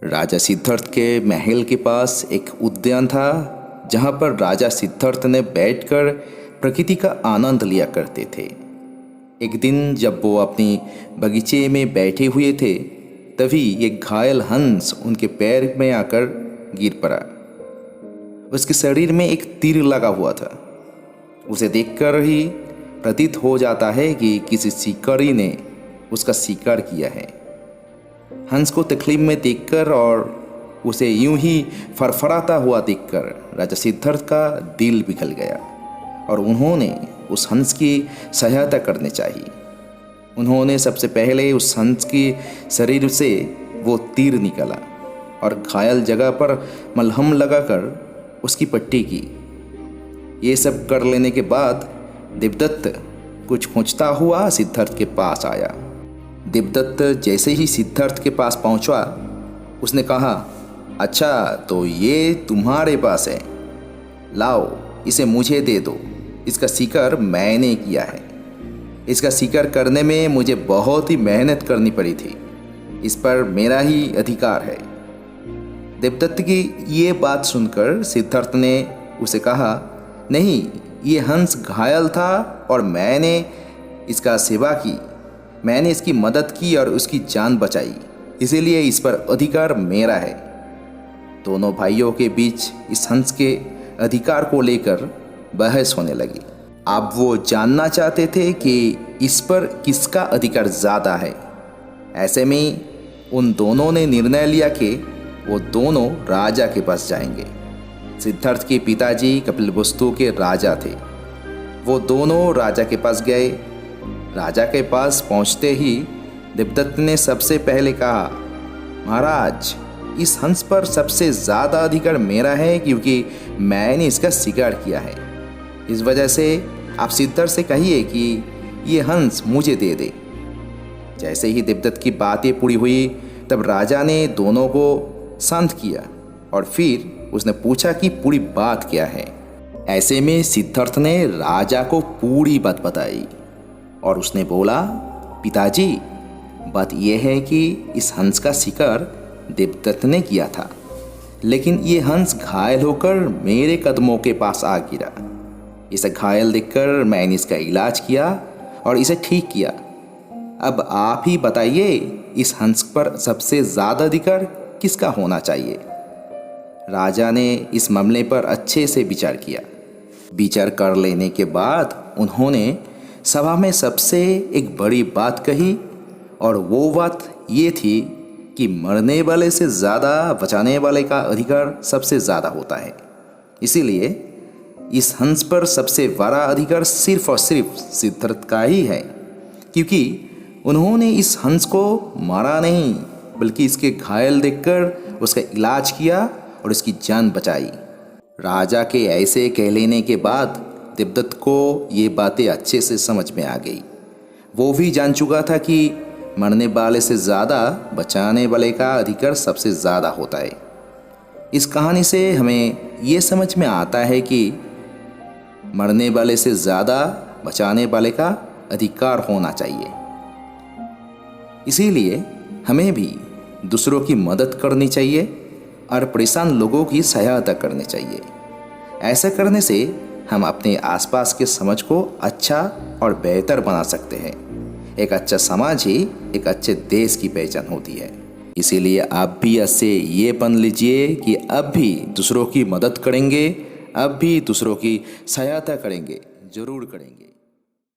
राजा सिद्धार्थ के महल के पास एक उद्यान था जहाँ पर राजा सिद्धार्थ ने बैठकर प्रकृति का आनंद लिया करते थे। एक दिन जब वो अपनी बगीचे में बैठे हुए थे तभी एक घायल हंस उनके पैर में आकर गिर पड़ा। उसके शरीर में एक तीर लगा हुआ था। उसे देखकर ही प्रतीत हो जाता है कि किसी शिकारी ने उसका शिकार किया है। हंस को तकलीफ में देखकर और उसे यूं ही फरफराता हुआ देखकर राजा सिद्धार्थ का दिल पिघल गया और उन्होंने उस हंस की सहायता करनी चाहिए। उन्होंने सबसे पहले उस हंस के शरीर से वो तीर निकाला और घायल जगह पर मलहम लगाकर उसकी पट्टी की। ये सब कर लेने के बाद देवदत्त कुछ खोजता हुआ सिद्धार्थ के पास आया। देवदत्त जैसे ही सिद्धार्थ के पास पहुंचा, उसने कहा, अच्छा तो ये तुम्हारे पास है, लाओ इसे मुझे दे दो। इसका शिकार मैंने किया है। इसका शिकार करने में मुझे बहुत ही मेहनत करनी पड़ी थी। इस पर मेरा ही अधिकार है। देवदत्त की ये बात सुनकर सिद्धार्थ ने उसे कहा, नहीं, ये हंस घायल था और मैंने इसका सेवा की। मैंने इसकी मदद की और उसकी जान बचाई, इसीलिए इस पर अधिकार मेरा है। दोनों भाइयों के बीच इस हंस के अधिकार को लेकर बहस होने लगी। अब वो जानना चाहते थे कि इस पर किसका अधिकार ज़्यादा है। ऐसे में उन दोनों ने निर्णय लिया कि वो दोनों राजा के पास जाएंगे। सिद्धार्थ के पिताजी कपिलवस्तु के राजा थे। वो दोनों राजा के पास गए। राजा के पास पहुंचते ही देवदत्त ने सबसे पहले कहा, महाराज, इस हंस पर सबसे ज़्यादा अधिकार मेरा है क्योंकि मैंने इसका शिकार किया है। इस वजह से आप सिद्धार्थ से कहिए कि ये हंस मुझे दे दे। जैसे ही देवदत्त की बातें पूरी हुई तब राजा ने दोनों को शांत किया और फिर उसने पूछा कि पूरी बात क्या है। ऐसे में सिद्धार्थ ने राजा को पूरी बात बताई और उसने बोला, पिताजी, बात यह है कि इस हंस का शिकार देवदत्त ने किया था, लेकिन ये हंस घायल होकर मेरे कदमों के पास आ गिरा। इसे घायल देखकर मैंने इसका इलाज किया और इसे ठीक किया। अब आप ही बताइए, इस हंस पर सबसे ज़्यादा अधिकार किसका होना चाहिए। राजा ने इस मामले पर अच्छे से विचार किया। विचार कर लेने के बाद उन्होंने सभा में सबसे एक बड़ी बात कही और वो बात ये थी कि मरने वाले से ज़्यादा बचाने वाले का अधिकार सबसे ज़्यादा होता है। इसीलिए इस हंस पर सबसे बड़ा अधिकार सिर्फ और सिर्फ सिद्धार्थ का ही है, क्योंकि उन्होंने इस हंस को मारा नहीं बल्कि इसके घायल देखकर उसका इलाज किया और उसकी जान बचाई। राजा के ऐसे कह लेने के बाद देवदत्त को ये बातें अच्छे से समझ में आ गई। वो भी जान चुका था कि मरने वाले से ज़्यादा बचाने वाले का अधिकार सबसे ज़्यादा होता है। इस कहानी से हमें ये समझ में आता है कि मरने वाले से ज़्यादा बचाने वाले का अधिकार होना चाहिए। इसीलिए हमें भी दूसरों की मदद करनी चाहिए और परेशान लोगों की सहायता करनी चाहिए। ऐसा करने से हम अपने आसपास के समाज को अच्छा और बेहतर बना सकते हैं। एक अच्छा समाज ही एक अच्छे देश की पहचान होती है। इसीलिए आप भी ऐसे ये बन लीजिए कि अब भी दूसरों की मदद करेंगे, अब भी दूसरों की सहायता करेंगे, ज़रूर करेंगे।